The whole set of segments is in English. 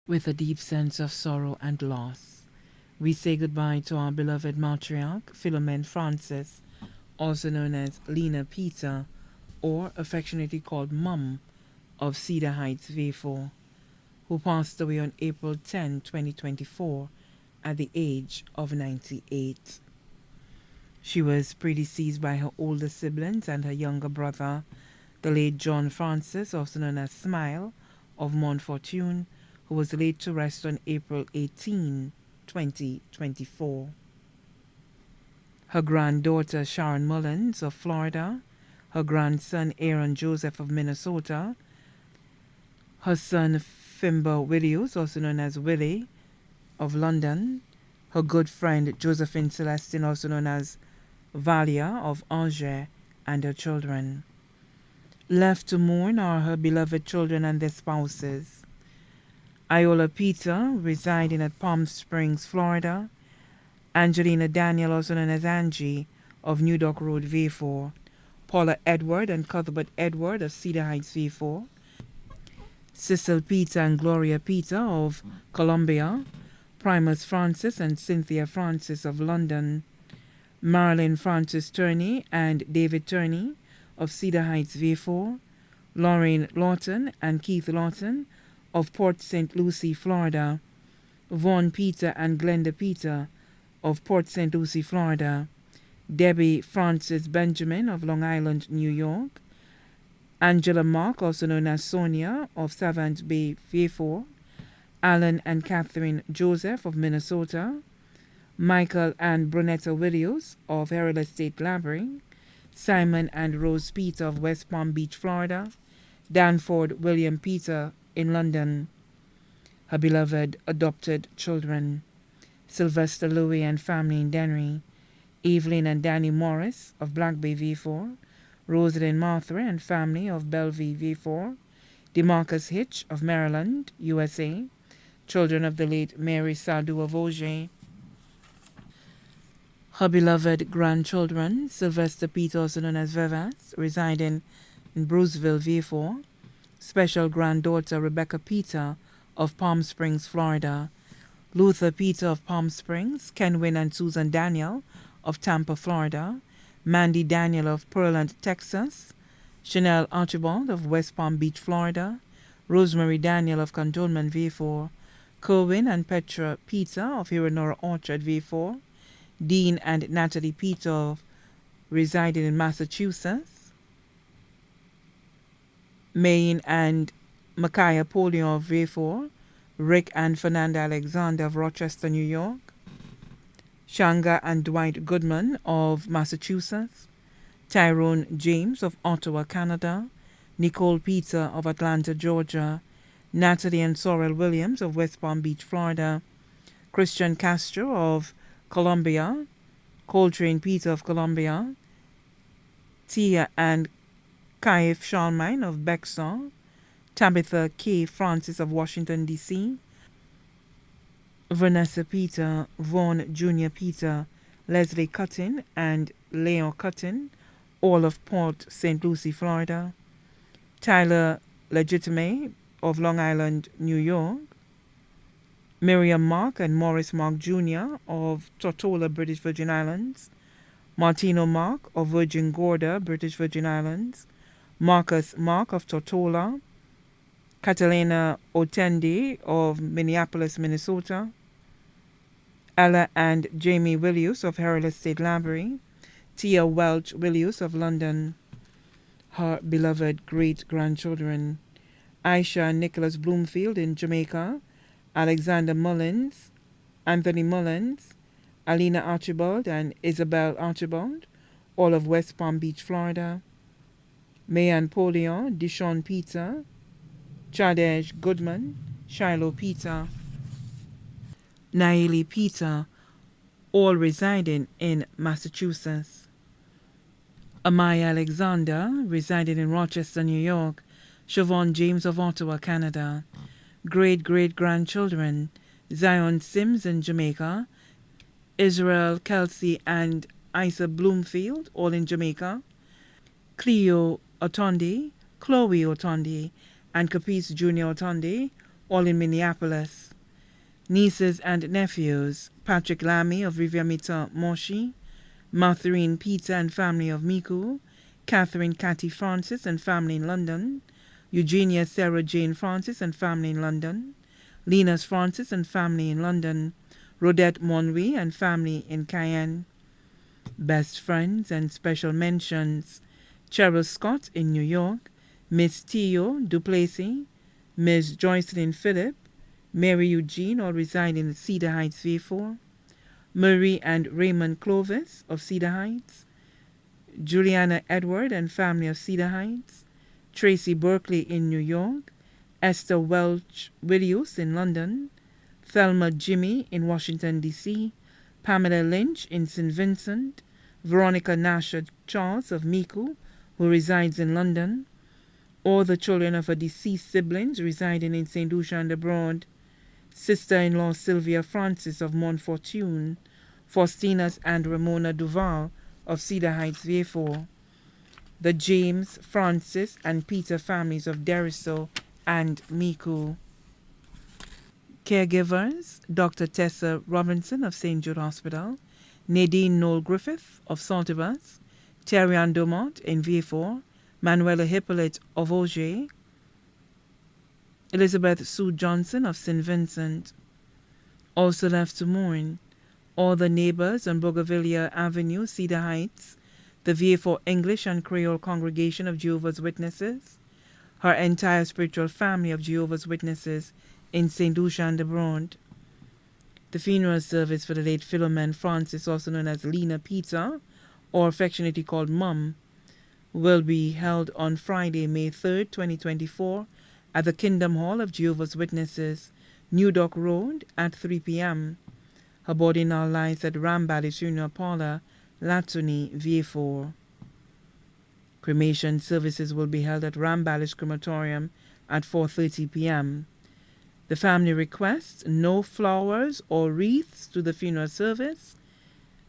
With a deep sense of sorrow and loss, we say goodbye to our beloved matriarch, Philomene Francis, also known as Lena Peter, or affectionately called Mum, of Cedar Heights, V4, who passed away on April 10, 2024, at the age of 98. She was predeceased by her older siblings and her younger brother, the late John Francis, also known as Smile, of Montfortune, who was laid to rest on April 18, 2024. Her granddaughter Sharon Mullins of Florida, her grandson Aaron Joseph of Minnesota, her son Fimber Williams, also known as Willie, of London, her good friend Josephine Celestine, also known as Valia of Angers, and her children. Left to mourn are her beloved children and their spouses. Iola Peter, residing at Palm Springs, Florida. Angelina Daniel, also known as Angie, of New Dock Road, V4. Paula Edward and Cuthbert Edward of Cedar Heights, V4. Cecil Peter and Gloria Peter of Columbia. Primus Francis and Cynthia Francis of London. Marilyn Francis Turney and David Turney of Cedar Heights, V4. Lorraine Lawton and Keith Lawton of Port St. Lucie, Florida. Vaughn Peter and Glenda Peter of Port St. Lucie, Florida. Debbie Francis Benjamin of Long Island, New York. Angela Mark, also known as Sonia, of Savant Bay, V4. Alan and Catherine Joseph of Minnesota. Michael and Brunetta Williams of Herald Estate, Labyrinth. Simon and Rose Peter of West Palm Beach, Florida. Danford William Peter in London. Her beloved adopted children: Sylvester Louis and family in Dennery. Evelyn and Danny Morris of Black Bay, V4. Rosalind Martha and family of Bellevue, V4. DeMarcus Hitch of Maryland, USA. Children of the late Mary Sardou of Auger. Her beloved grandchildren: Sylvester Peter, also known as Vivas, residing in Bruceville, V4. Special granddaughter Rebecca Peter of Palm Springs, Florida. Luther Peter of Palm Springs. Kenwin and Susan Daniel of Tampa, Florida. Mandy Daniel of Pearland, Texas. Chanel Archibald of West Palm Beach, Florida. Rosemary Daniel of Cantonment, V4. Kerwin and Petra Peter of Hiranora Orchard, V4. Dean and Natalie Peter, residing in Massachusetts. Maine and Micaiah Polion of V4. Rick and Fernanda Alexander of Rochester, New York. Shanga and Dwight Goodman of Massachusetts. Tyrone James of Ottawa, Canada. Nicole Peter of Atlanta, Georgia. Natalie and Sorrel Williams of West Palm Beach, Florida. Christian Castro of Columbia. Coltrane Peter of Columbia. Tia and Kaif Shalmine of Bexar. Tabitha K. Francis of Washington, D.C. Vanessa Peter, Vaughn Jr. Peter, Leslie Cuttin, and Leo Cuttin, all of Port St. Lucie, Florida. Tyler Legitime of Long Island, New York. Miriam Mark and Morris Mark Jr. of Tortola, British Virgin Islands. Martino Mark of Virgin Gorda, British Virgin Islands. Marcus Mark of Tortola. Catalina Otendi of Minneapolis, Minnesota. Ella and Jamie Williams of Herald Estate, Labyrinth. Tia Welch Williams of London. Her beloved great-grandchildren: Aisha and Nicholas Bloomfield in Jamaica. Alexander Mullins, Anthony Mullins, Alina Archibald and Isabel Archibald, all of West Palm Beach, Florida. Mayan Polion, Dishon Peter, Chadej Goodman, Shiloh Peter, Naili Peter, all residing in Massachusetts. Amaya Alexander, residing in Rochester, New York. Siobhan James of Ottawa, Canada. Great-great-grandchildren: Zion Sims in Jamaica. Israel Kelsey and Isa Bloomfield, all in Jamaica. Cleo Otondi, Chloe Otondi, and Caprice Jr. Otondi, all in Minneapolis. Nieces and nephews, Patrick Lamy of Riviera Moshi, Martharine Peter and family of Miku, Catherine Cathy Francis and family in London, Eugenia Sarah Jane Francis and family in London, Linus Francis and family in London, Rodette Monry and family in Cayenne. Best friends and special mentions, Cheryl Scott in New York, Miss Tio Duplessis, Ms. Joycelyn Phillip, Mary Eugene, all reside in Cedar Heights, V4, Marie and Raymond Clovis of Cedar Heights, Juliana Edward and family of Cedar Heights, Tracy Berkeley in New York, Esther Welch Willius in London, Thelma Jimmy in Washington, D.C., Pamela Lynch in St. Vincent, Veronica Nasher Charles of Miku, who resides in London. All the children of her deceased siblings residing in St. Lucia and abroad. Sister-in-law Sylvia Francis of Montfortune, Faustinas and Ramona Duval of Cedar Heights, V4. The James, Francis, and Peter families of Deriso and Miku. Caregivers, Dr. Tessa Robinson of St. Jude Hospital, Nadine Noel Griffith of Saltibus, Terry Ann Dumont in V4, Manuela Hippolyte of Auger, Elizabeth Sue Johnson of St. Vincent. Also left to mourn, all the neighbors on Bougainvillea Avenue, Cedar Heights, the VA4 English and Creole Congregation of Jehovah's Witnesses, her entire spiritual family of Jehovah's Witnesses in St. Lucia and abroad. The funeral service for the late Philomene Francis, also known as Lena Peter, or affectionately called Mum, will be held on Friday, May 3rd, 2024, at the Kingdom Hall of Jehovah's Witnesses, New Dock Road, at 3 p.m. Her body now lies at Rambali Funeral Parlor, Latuni, VA4. Cremation services will be held at Rambalish Crematorium at 4:30 p.m. The family requests no flowers or wreaths to the funeral service.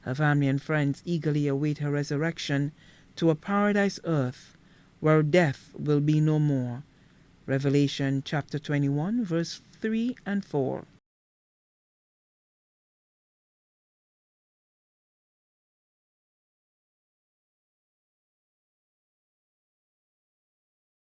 Her family and friends eagerly await her resurrection to a paradise earth where death will be no more. Revelation chapter 21, verse 3 and 4.